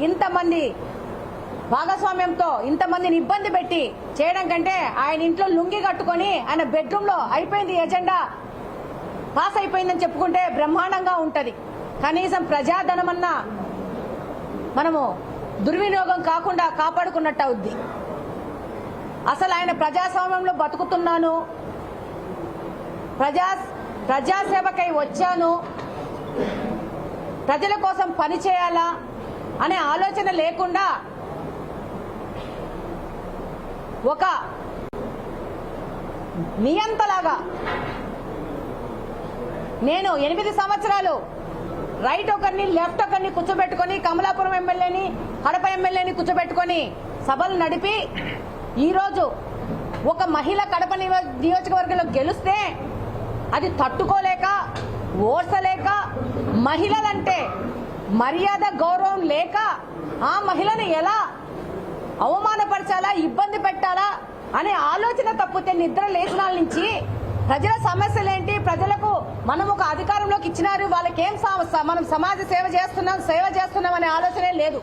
ఇంతమంది భాగస్వామ్యంతో ఇంతమందిని ఇబ్బంది పెట్టి చేయడం కంటే ఆయన ఇంట్లో లుంగి కట్టుకొని ఆయన బెడ్రూమ్ లో అయిపోయింది, ఎజెండా పాస్ అయిపోయిందని చెప్పుకుంటే బ్రహ్మాండంగా ఉంటది. కనీసం ప్రజాధనమన్నా మనము దుర్వినియోగం కాకుండా కాపాడుకున్నట్టు అవుద్ది. అసలు ఆయన ప్రజాస్వామ్యంలో బతుకుతున్నాను, ప్రజాసేవకై వచ్చాను, ప్రజల కోసం పనిచేయాలా అనే ఆలోచన లేకుండా ఒక నియంతలాగా నేను 8 సంవత్సరాలు రైట్ ఒకరిని లెఫ్ట్ ఒకరిని కూర్చోబెట్టుకొని కమలాపురం ఎమ్మెల్యేని కడప ఎమ్మెల్యేని కూర్చోబెట్టుకొని సభలు నడిపి ఈరోజు ఒక మహిళ కడప నియోజకవర్గంలో గెలిస్తే అది తట్టుకోలేక ఓర్చలేక మహిళలంటే మర్యాద గౌరవం లేక ఆ మహిళను ఎలా అవమానపరచాలా, ఇబ్బంది పెట్టాలా అనే ఆలోచన తప్పితే నిద్ర లేచినాల నుంచి ప్రజల సమస్యలేంటి, ప్రజలకు మనం ఒక అధికారంలోకి ఇచ్చినారు, వాళ్ళకేం మనం సమాజ సేవ చేస్తున్నాం అనే ఆలోచనే లేదు.